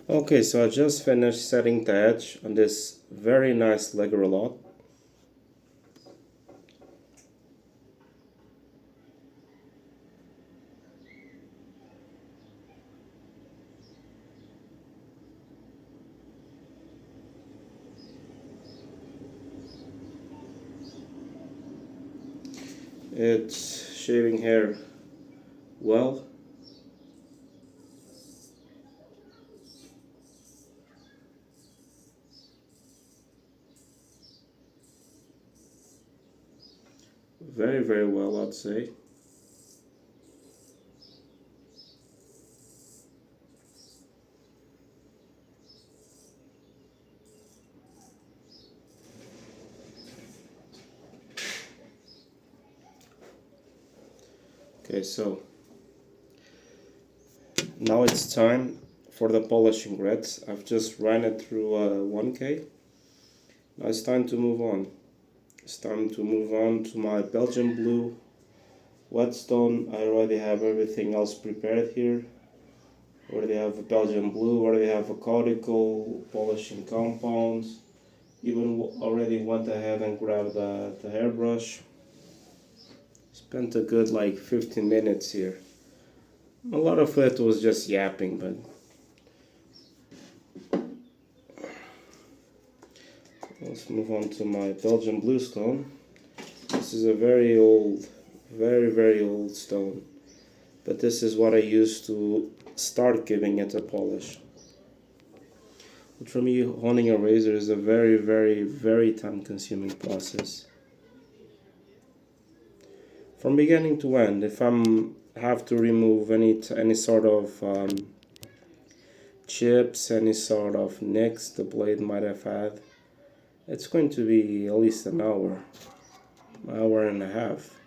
Okay, so I just finished setting the edge on this very nice GRELOT. It's shaving hair well. Very, very well, I'd say. Okay, so now it's time for the polishing grits. I've just ran it through 1K. Now it's time to move on. It's time to move on to my Belgian blue whetstone. I already have everything else prepared here. Already have a Belgian blue, already have a cortical polishing compounds. Even already went ahead and grabbed the hairbrush. Spent a good like 15 minutes here. A lot of it was just yapping, but let's move on to my Belgian blue stone. This is a very old, very old stone, but this is what I used to start giving it a polish. But for me, honing a razor is a very time consuming process. From beginning to end, if I'm have to remove any sort of chips, any sort of nicks the blade might have had, it's going to be at least an hour and a half.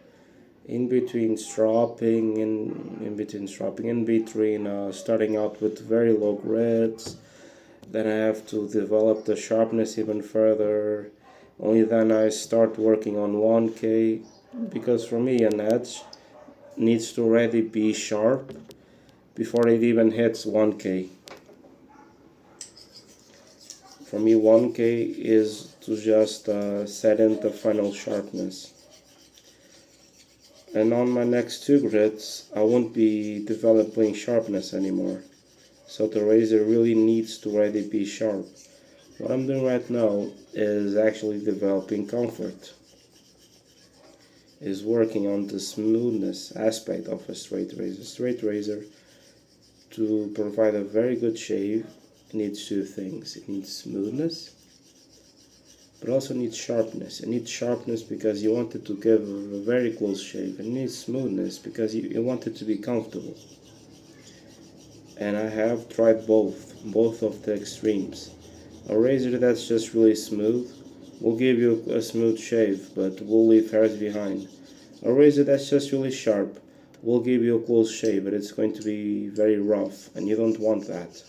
In between stropping, in between starting out with very low grits, then I have to develop the sharpness even further. Only then I start working on 1K, because for me an edge needs to already be sharp before it even hits 1K. For me 1K is to just set in the final sharpness. And on my next two grits I won't be developing sharpness anymore. So the razor really needs to already be sharp. What I'm doing right now is actually developing comfort. Is working on the smoothness aspect of a straight razor. Straight razor, to provide a very good shave, it needs two things. It needs smoothness, but also needs sharpness. It needs sharpness because you want it to give a very close shave. It needs smoothness because you want it to be comfortable. And I have tried both of the extremes. A razor that's just really smooth will give you a smooth shave, but will leave hairs behind. A razor that's just really sharp will give you a close shave, but it's going to be very rough, and you don't want that.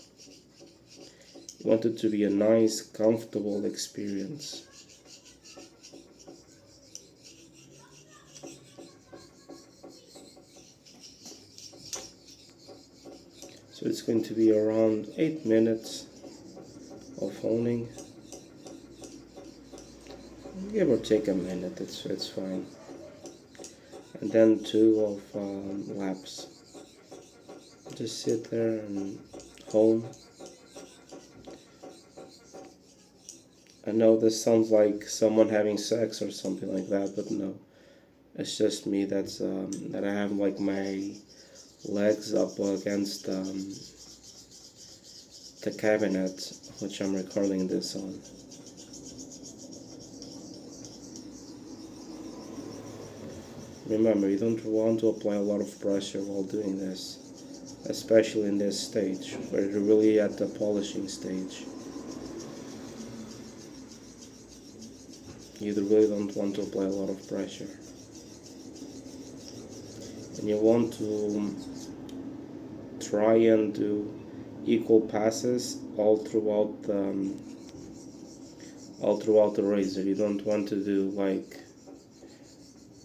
You want it to be a nice, comfortable experience. So it's going to be around 8 minutes of honing. Give or take a minute, it's fine. And then 2 of laps. Just sit there and hone. I know this sounds like someone having sex or something like that, but no. It's just me that I have like my legs up against the cabinet which I'm recording this on. Remember, you don't want to apply a lot of pressure while doing this, especially in this stage, where you're really at the polishing stage. You really don't want to apply a lot of pressure. And you want to try and do equal passes all throughout the razor. You don't want to do like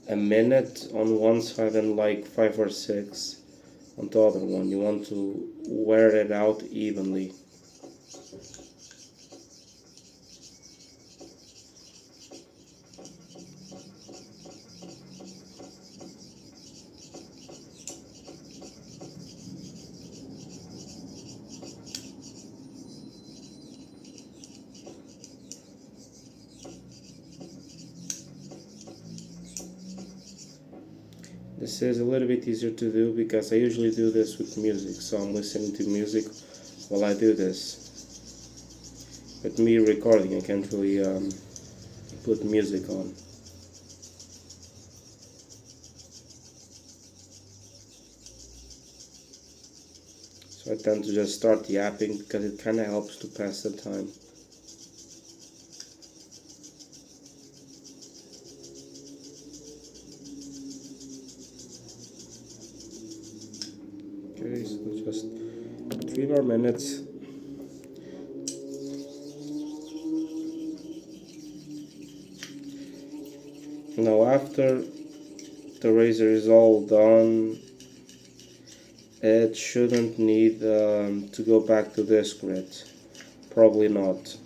a minute on one side and like 5 or 6 on the other one. You want to wear it out evenly. This is a little bit easier to do because I usually do this with music, so I'm listening to music while I do this. With me recording, I can't really put music on. So I tend to just start yapping because it kind of helps to pass the time. Okay, so just 3 more minutes. Now after the razor is all done, it shouldn't need to go back to this grit. Probably not.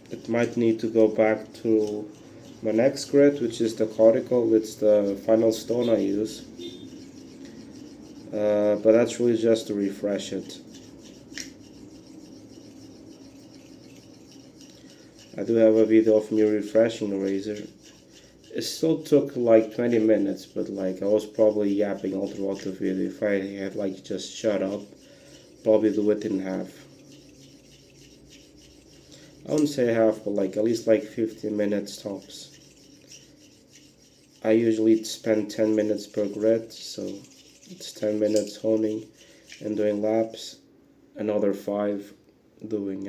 It might need to go back to my next grit, which is the cortical. It's the final stone I use. But that's really just to refresh it. I do have a video of me refreshing the razor. It still took like 20 minutes, but like I was probably yapping all throughout the video. If I had like just shut up, probably do it in half. I wouldn't say half, but like at least like 15 minutes tops. I usually spend 10 minutes per grit, so it's 10 minutes honing and doing laps, another 5 doing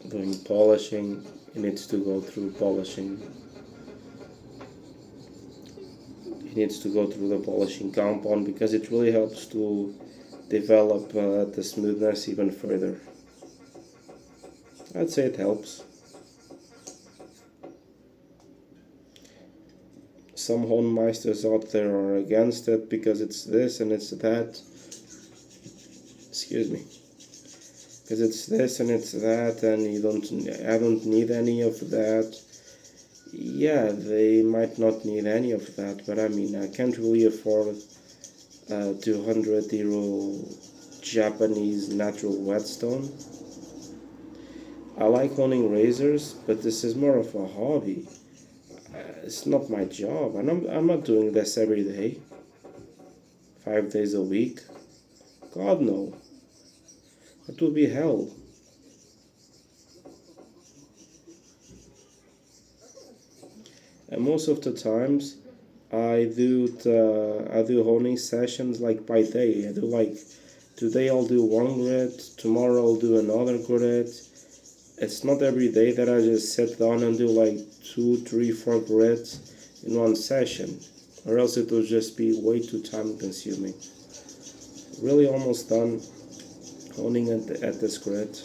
doing polishing. It needs to go through polishing. It needs to go through the polishing compound because it really helps to develop the smoothness even further. I'd say it helps. Some hone meisters out there are against it because it's this and it's that. Excuse me. Because it's this and it's that, and I don't need any of that. Yeah, they might not need any of that, but I mean, I can't really afford 200 euro Japanese natural whetstone. I like owning razors, but this is more of a hobby. It's not my job, and I'm not doing this every day, 5 days a week. God no. That would be hell. And most of the times, I do honing sessions like by day. I do like today I'll do one grit, tomorrow I'll do another grit. It's not every day that I just sit down and do like 2, 3, 4 grits in one session, or else it will just be way too time consuming. Really almost done honing at this grit.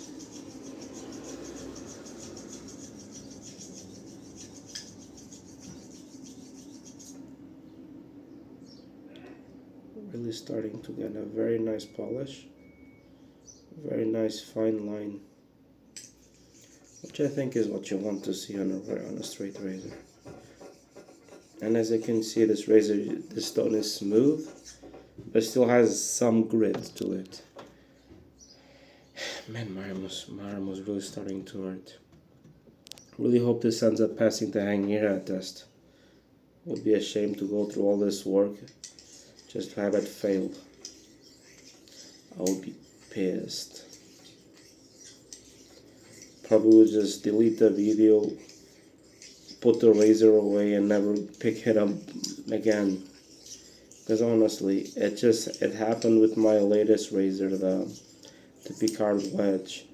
Really starting to get a very nice polish, very nice fine line, which I think is what you want to see on a straight razor. And as you can see, this stone is smooth, but still has some grit to it. Man, my arm was really starting to hurt. Really hope this ends up passing the hanging hair test. It would be a shame to go through all this work just to have it failed. I would be pissed. Probably would just delete the video, put the razor away, and never pick it up again. Because honestly, it happened with my latest razor, the Picard Wedge.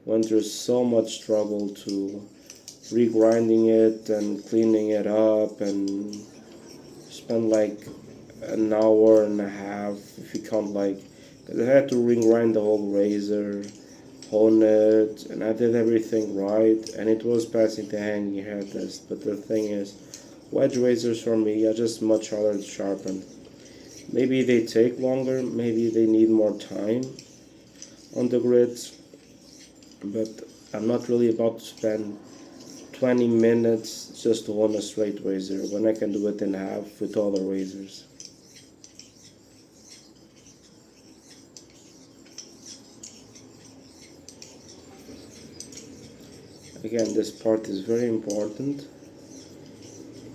Went through so much trouble to regrinding it and cleaning it up, and spent like an hour and a half if you count, like, because I had to regrind the whole razor, hone it, and I did everything right, and it was passing the hanging hair test. But the thing is, wedge razors for me are just much harder to sharpen. Maybe they take longer, maybe they need more time on the grids, but I'm not really about to spend 20 minutes just on a straight razor when I can do it in half with other razors. Again, this part is very important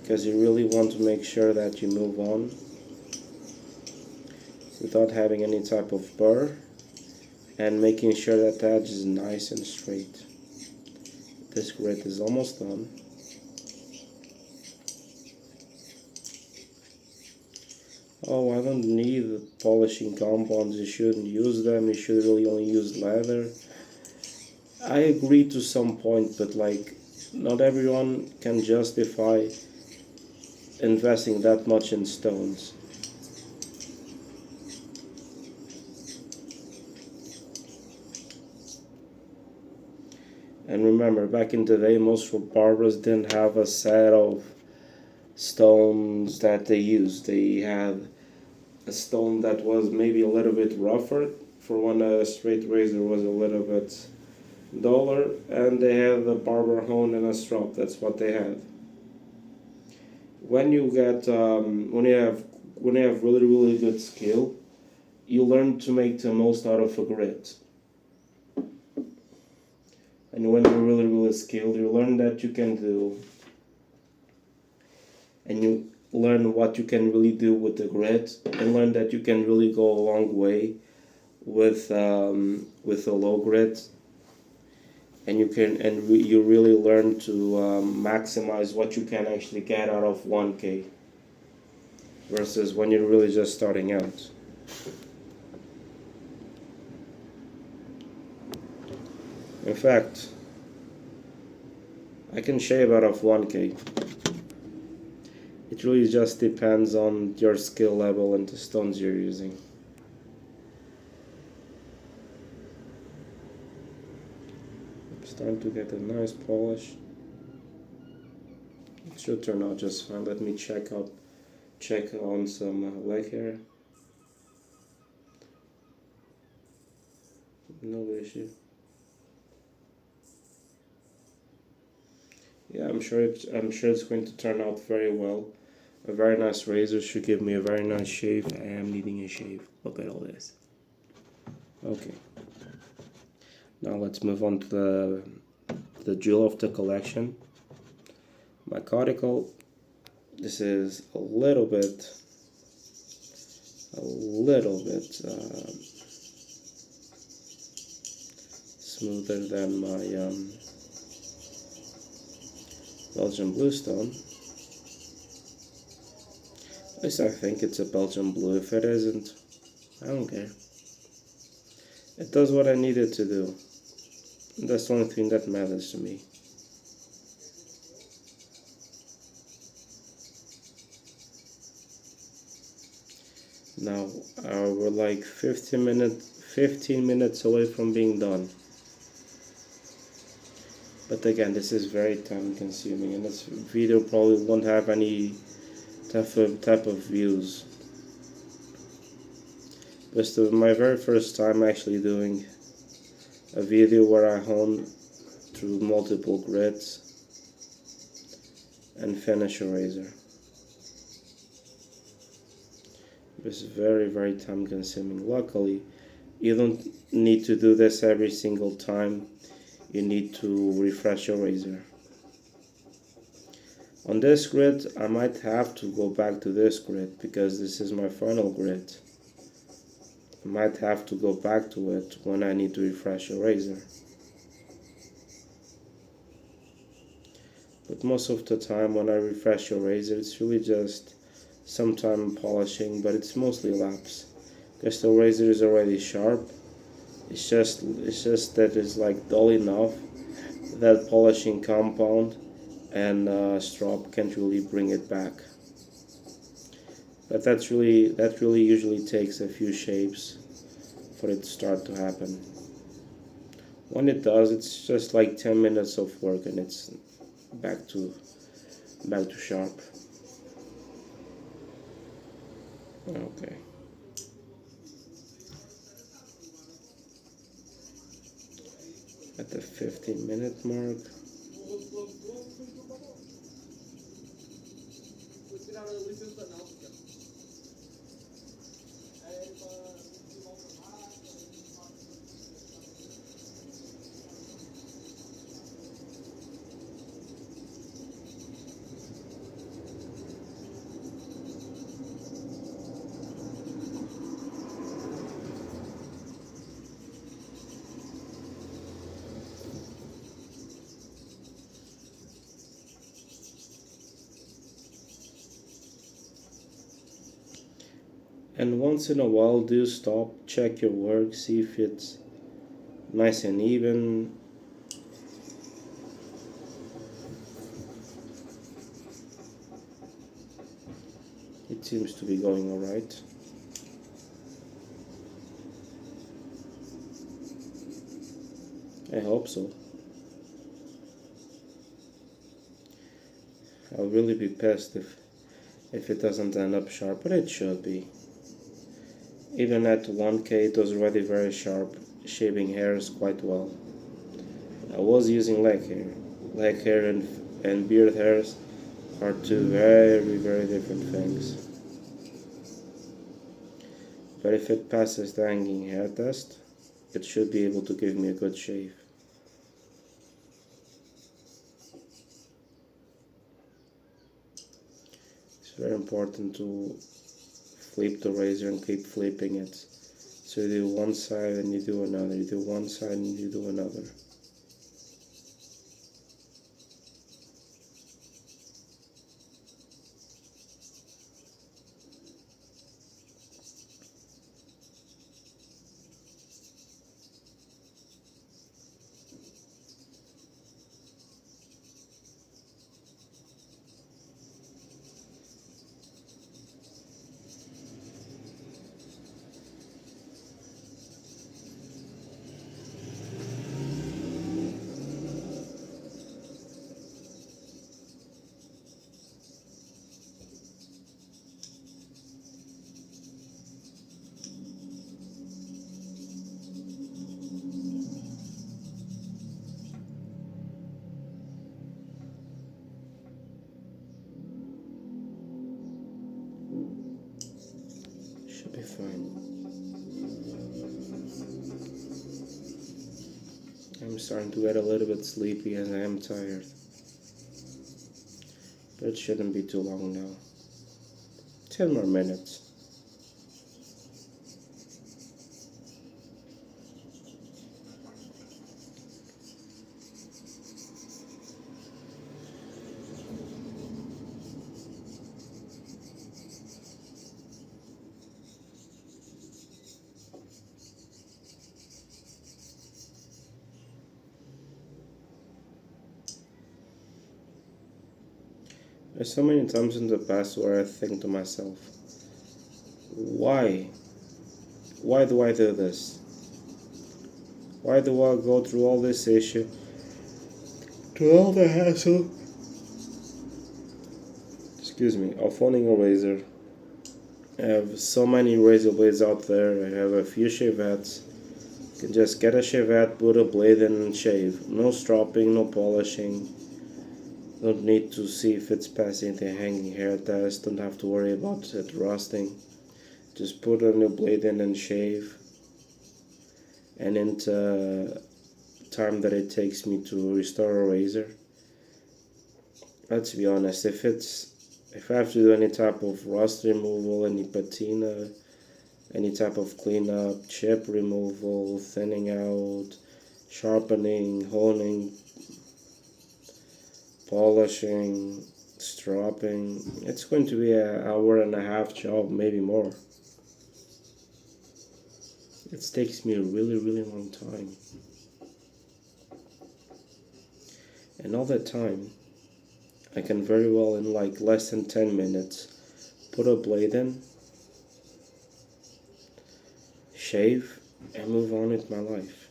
because you really want to make sure that you move on without having any type of burr, and making sure that the edge is nice and straight. This grit is almost done. Oh, I don't need polishing compounds, you shouldn't use them, you should really only use leather. I agree to some point, but like, not everyone can justify investing that much in stones. And remember, back in the day, most barbers didn't have a set of stones that they used. They had a stone that was maybe a little bit rougher for when a straight razor was a little bit duller, and they had a barber hone and a strop. That's what they had. When you get when you have really good skill, you learn to make the most out of a grit. And when you're really skilled, you learn that you can do, and you learn what you can really do with the grit, and learn that you can really go a long way with a low grit, and you really learn to maximize what you can actually get out of 1K versus when you're really just starting out. In fact, I can shave out of 1K. It really just depends on your skill level and the stones you're using. It's time to get a nice polish. It should turn out just fine. Let me check on some leg hair. No issue. Yeah, I'm sure it's going to turn out very well. A very nice razor should give me a very nice shave. I am needing a shave. Look at all this. Okay. Now let's move on to the jewel of the collection. My cuticle. This is a little bit smoother than my Belgian blue stone. At least I think it's a Belgian blue. If it isn't, I don't care. It does what I need it to do. That's the only thing that matters to me. Now we're like 15 minutes away from being done. But again, this is very time consuming, and this video probably won't have any type of views. This is my very first time actually doing a video where I hone through multiple grits and finish a razor. This is very time consuming. Luckily, you don't need to do this every single time you need to refresh your razor. On this grit, I might have to go back to this grit because this is my final grit. I might have to go back to it when I need to refresh a razor. But most of the time when I refresh a razor, it's really just some time polishing, but it's mostly laps because the razor is already sharp. It's just that it's like dull enough that polishing compound and strop can't really bring it back. But that really usually takes a few shaves for it to start to happen. When it does, it's just like 10 minutes of work and it's back to sharp. Okay. At the 15-minute mark. And once in a while, do stop, check your work, see if it's nice and even. It seems to be going alright. I hope so. I'll really be pissed if it doesn't end up sharp, but it should be. Even at 1K, it was already very sharp, shaving hairs quite well. I was using leg hair. Leg hair and beard hairs are two very, very different things. But if it passes the hanging hair test, it should be able to give me a good shave. It's very important to flip the razor and keep flipping it. So you do one side and you do another, you do one side and you do another. Should be fine. I'm starting to get a little bit sleepy and I am tired. But it shouldn't be too long now. 10 more minutes. There's so many times in the past where I think to myself, why? Why do I do this? Why do I go through all this issue? To all the hassle, excuse me, of owning a razor. I have so many razor blades out there. I have a few shavettes. You can just get a shavette, put a blade in and shave. No stropping, no polishing. Don't need to see if it's passing the hanging hair test. Don't have to worry about it rusting. Just put a new blade in and shave. And in the time that it takes me to restore a razor, let's be honest, if I have to do any type of rust removal, any patina, any type of cleanup, chip removal, thinning out, sharpening, honing, polishing, stropping, it's going to be an hour and a half job, maybe more. It takes me a really, really long time. And all that time, I can very well, in like less than 10 minutes, put a blade in, shave, and move on with my life.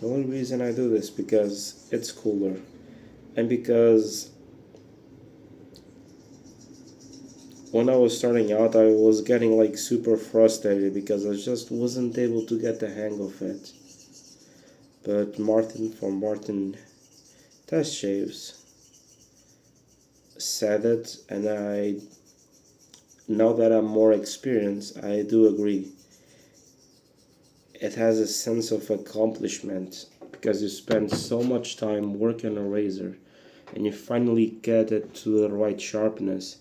The only reason I do this because it's cooler, and because when I was starting out, I was getting like super frustrated because I just wasn't able to get the hang of it. But Martin from Martin Test Shaves said it, and now that I'm more experienced, I do agree. It has a sense of accomplishment because you spend so much time working a razor and you finally get it to the right sharpness.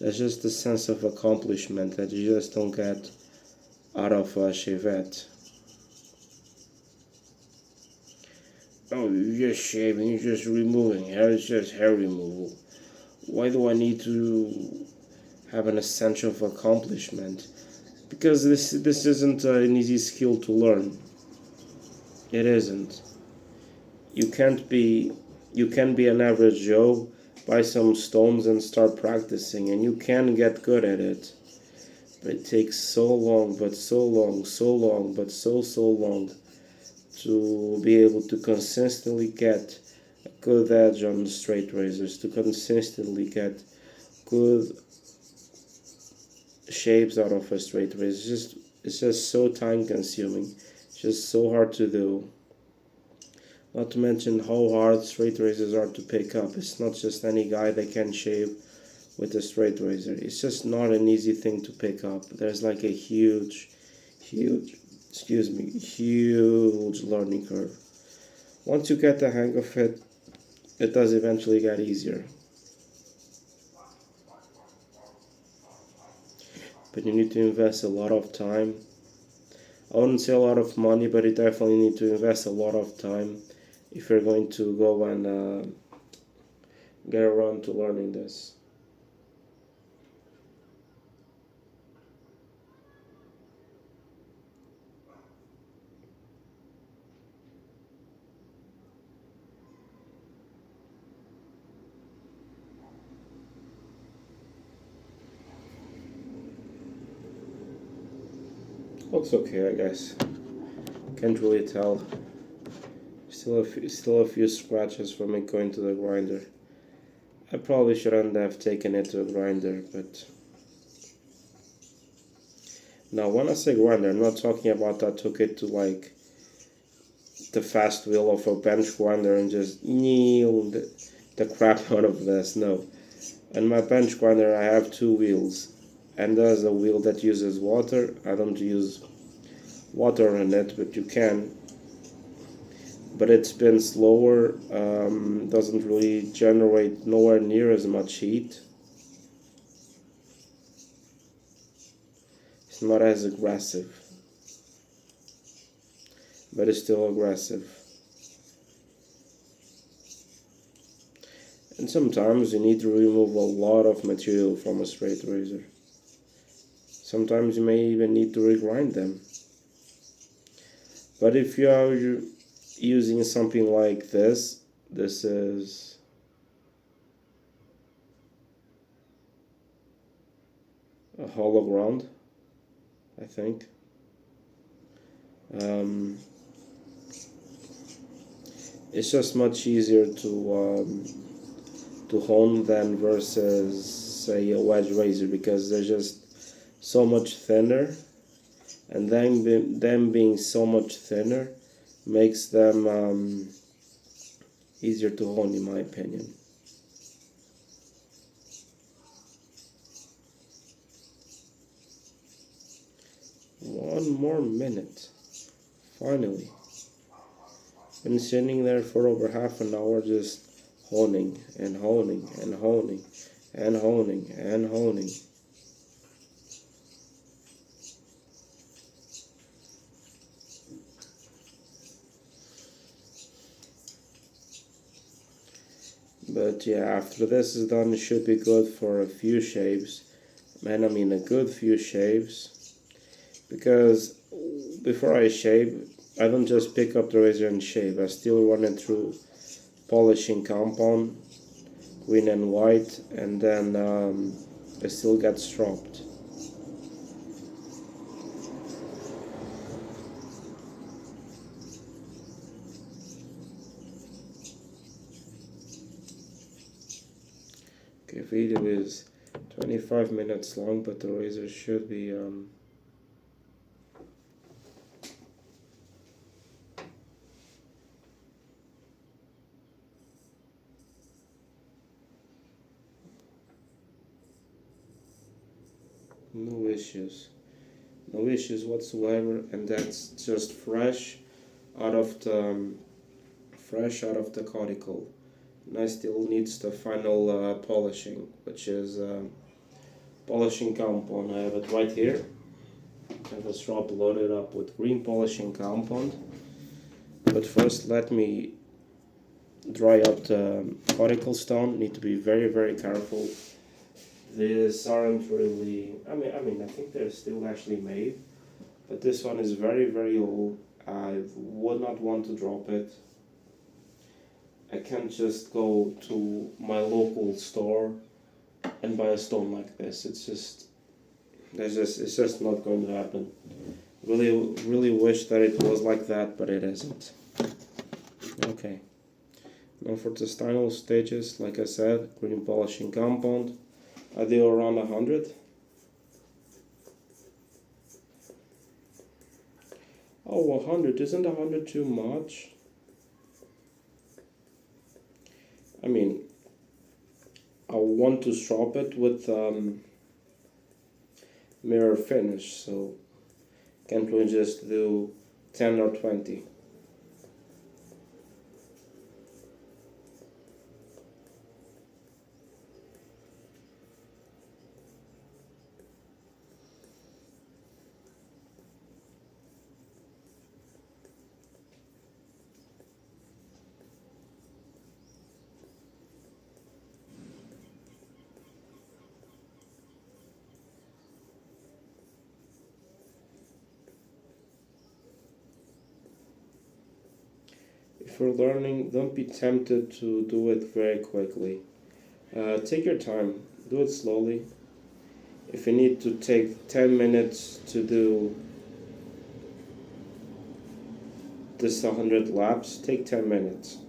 There's just a sense of accomplishment that you just don't get out of a shavette. Oh, you're just shaving, you're just removing hair, it's just hair removal. Why do I need to have an essential of accomplishment? Because this isn't an easy skill to learn. It isn't. You can't be you can be an average Joe, buy some stones and start practicing, and you can get good at it. But it takes so long, but so long, so long, but so long to be able to consistently get a good edge on the straight razors, to consistently get good shapes out of a straight razor. It's just so time consuming. It's just so hard to do. Not to mention how hard straight razors are to pick up. It's not just any guy that can shave with a straight razor. It's just not an easy thing to pick up. There's like a huge learning curve. Once you get the hang of it, it does eventually get easier. But you need to invest a lot of time. I wouldn't say a lot of money, but you definitely need to invest a lot of time if you're going to go and get around to learning this. Looks okay, I guess. Can't really tell. Still a few scratches from it going to the grinder. I probably shouldn't have taken it to a grinder, but now when I say grinder, I'm not talking about I took it to like the fast wheel of a bench grinder and just kneel the crap out of this. No, on my bench grinder I have two wheels, and there's a wheel that uses water. I don't use water in it, but you can. But it spins slower, doesn't really generate nowhere near as much heat. It's not as aggressive, but it's still aggressive. And sometimes you need to remove a lot of material from a straight razor. Sometimes you may even need to regrind them. But if you are using something like this is a hollow ground, I think. It's just much easier to hone than versus say a wedge razor because they're just so much thinner, and them being so much thinner makes them easier to hone, in my opinion. One more minute. Finally. Been sitting there for over half an hour just honing and honing and honing and honing and honing. But yeah, after this is done, it should be good for a few shaves. Man, I mean a good few shaves. Because before I shave, I don't just pick up the razor and shave. I still run it through polishing compound, green and white, and then it still gets stropped. Okay, video is 25 minutes long, but the razor should be no issues. No issues whatsoever, and that's just out of the fresh out of the cuticle. And I still needs the final polishing, which is polishing compound. I have it right here. I have a strop loaded up with green polishing compound. But first, let me dry up the cuticle stone. Need to be very careful. These aren't really. I think they're still actually made, but this one is very old. I would not want to drop it. I can't just go to my local store and buy a stone like this. It's just not going to happen. Really wish that it was like that, but it isn't. Okay. Now for the final stages, like I said, green polishing compound. I do around 100. Oh, 100. Isn't 100 too much? I mean, I want to strop it with mirror finish, so can't we just do 10 or 20? If you're learning, don't be tempted to do it very quickly. Take your time, do it slowly. If you need to take 10 minutes to do this 100 laps, take 10 minutes.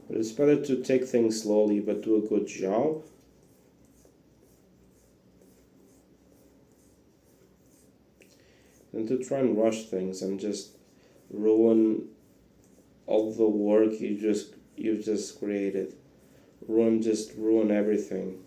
But it's better to take things slowly but do a good job. Than to try and rush things and just ruin all the work you've just created. Ruin everything.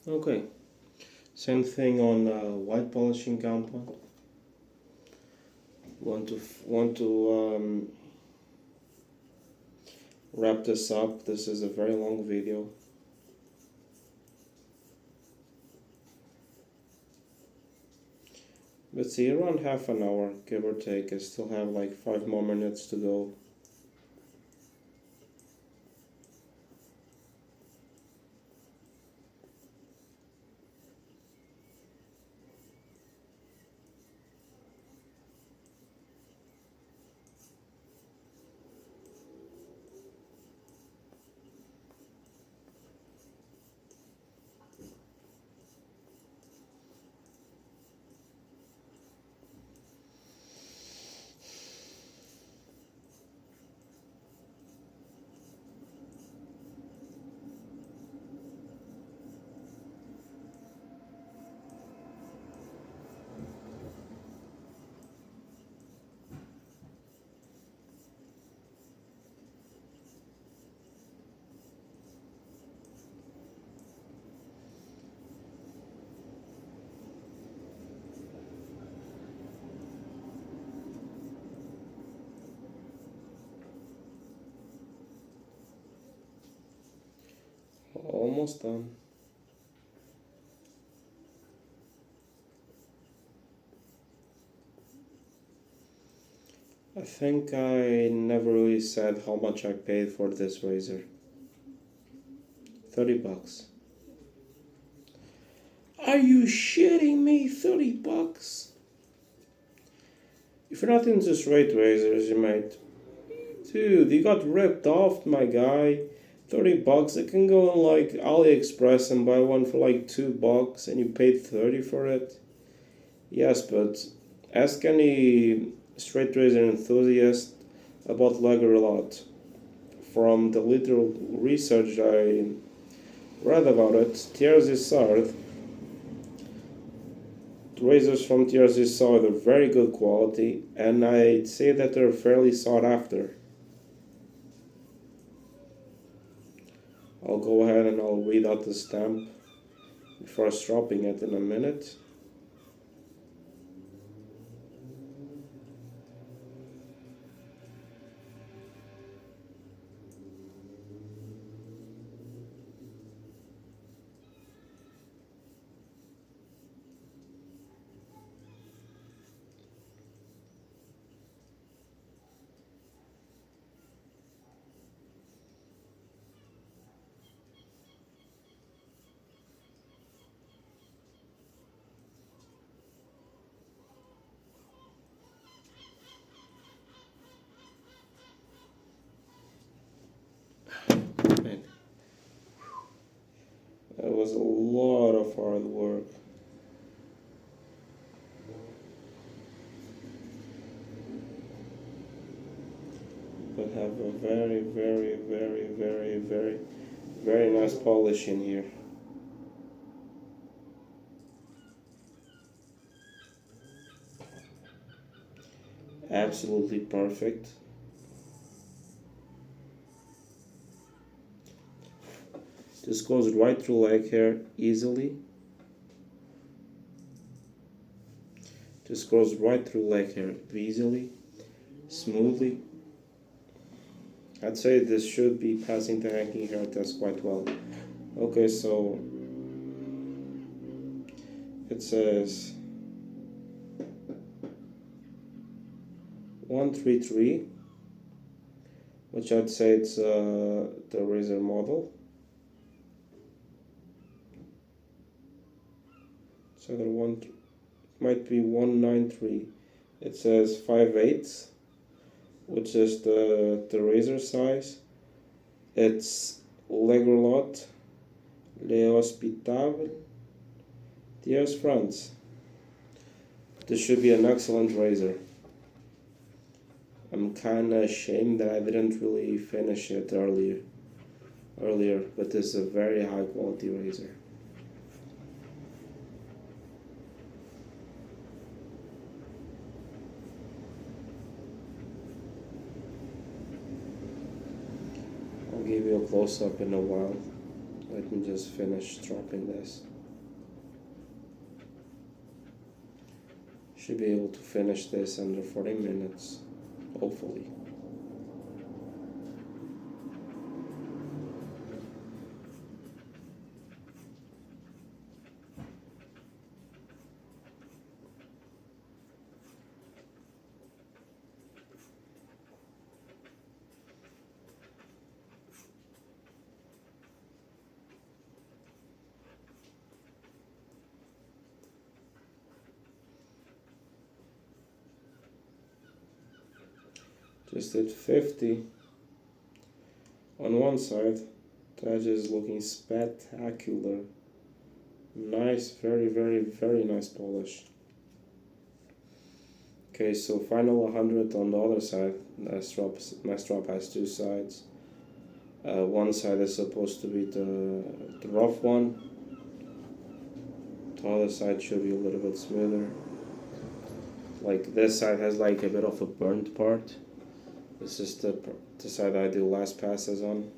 Okay, same thing on white polishing compound. Want to wrap this up. This is a very long video. But see, around half an hour, give or take. I still have like 5 more minutes to go. almost done. I think I never really said how much I paid for this razor. $30. Are you shitting me? $30? If you're not into straight razors, you might. Dude, you got ripped off, my guy. $30. I can go on like AliExpress and buy one for like $2 and you paid 30 for it. Yes, but ask any straight razor enthusiast about GRELOT. From the little research I read about it, TRZ Sard, razors from TRZ Sard are very good quality, and I'd say that they're fairly sought after. I'll go ahead and I'll read out the stamp before stropping it in a minute. Man, that was a lot of hard work. But have a very, very, very, very, very, very nice polish in here. Absolutely perfect. This goes right through leg hair easily. Just goes right through leg hair easily, smoothly. I'd say this should be passing the hanging hair test quite well. Okay, so it says 133, which I'd say it's the razor model. So the one might be 193. It says 5/8, which is the razor size. It's GRELOT, Le Hospitable, Tier's France. This should be an excellent razor. I'm kinda ashamed that I didn't really finish it earlier, but this is a very high quality razor. I'll give you a close-up in a while. Let me just finish dropping this. Should be able to finish this under 40 minutes, hopefully. Just did 50 on one side. The edge is looking spectacular. Nice, very, very, very nice polish. Okay, so final 100 on the other side. My strap has two sides. One side is supposed to be the rough one. The other side should be a little bit smoother. Like this side has like a bit of a burnt part. This is the side I do last passes on.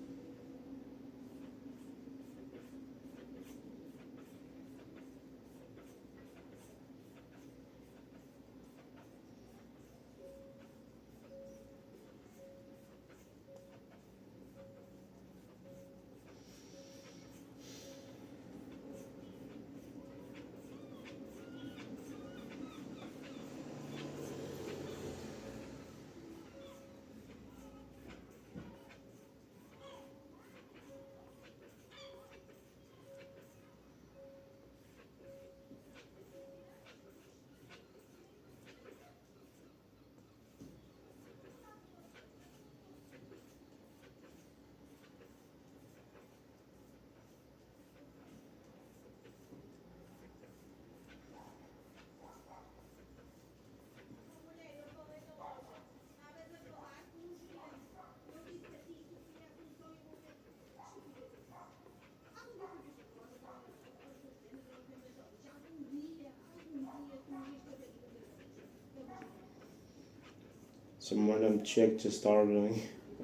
some random chick just arguing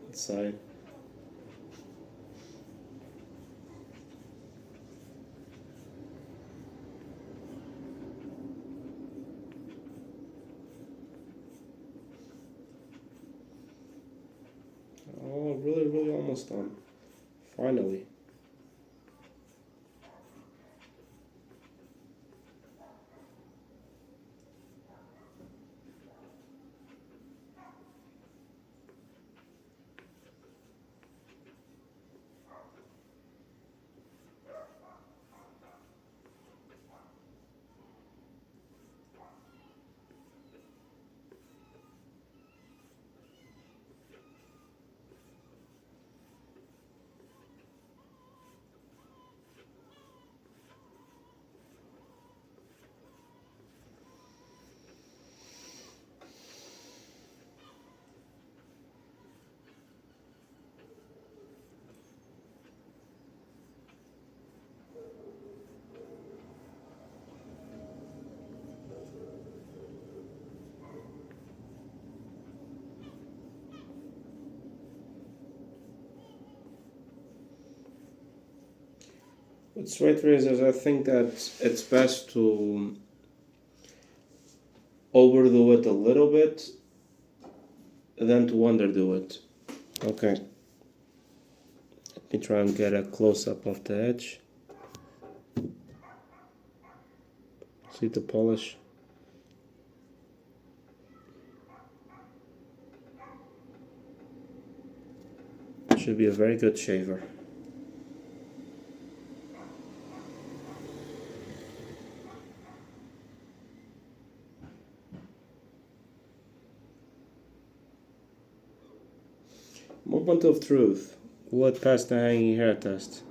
outside. Oh, really almost done. Finally. With straight razors, I think that it's best to overdo it a little bit than to underdo it. Okay. Let me try and get a close-up of the edge. See the polish? Should be a very good shaver. Moment of truth. Will it pass the hanging hair test?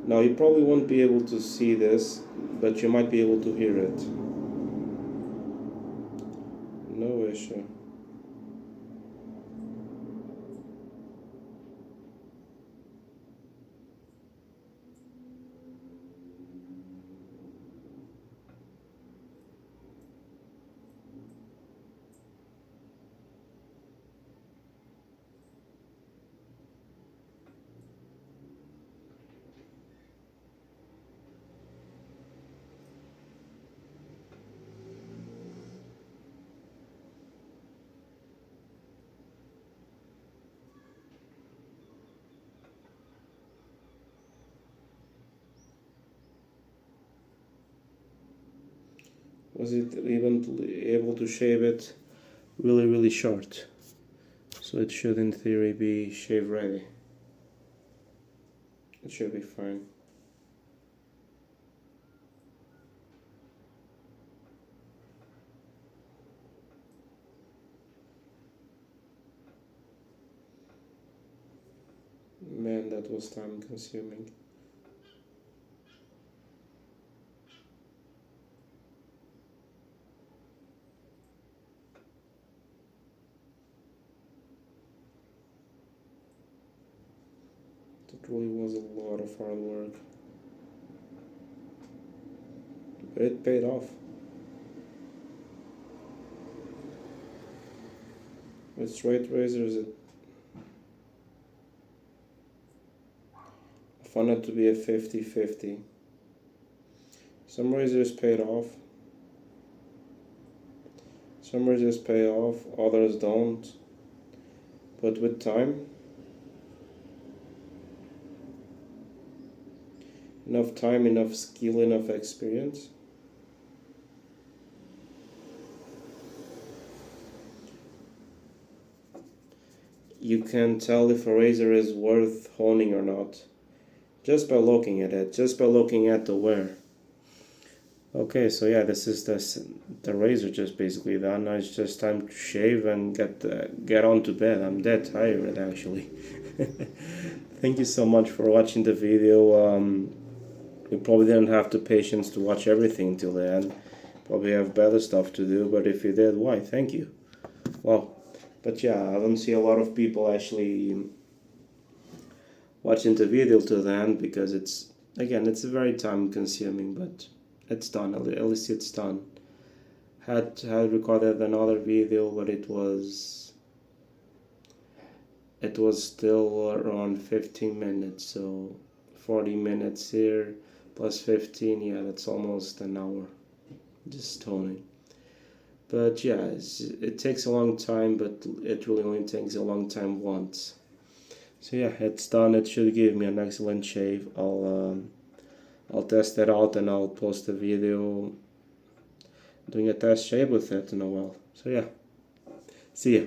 Now you probably won't be able to see this, but you might be able to hear it. No issue. Was it even able to shave it really short? So it should in theory be shave ready. It should be fine. Man, that was time consuming. It really was a lot of hard work. But it paid off. With straight razors, I found it to be a 50-50. Some razors paid off. Some razors pay off, others don't. But with time, enough skill, enough experience, you can tell if a razor is worth honing or not. Just by looking at it, just by looking at the wear. Okay, so yeah, this is the razor just basically done. Now it's just time to shave and get on to bed. I'm dead tired actually. Thank you so much for watching the video. You probably didn't have the patience to watch everything till the end. Probably have better stuff to do, but if you did, why? Thank you. Well, but yeah, I don't see a lot of people actually watching the video till the end because it's very time consuming, but it's done. At least it's done. had recorded another video, but it was still around 15 minutes. So 40 minutes here plus 15, yeah, that's almost an hour just toning. But yeah, it takes a long time, but it really only takes a long time once. So yeah, it's done. It should give me an excellent shave. I'll test it out and I'll post a video doing a test shave with it in a while. So yeah, see ya.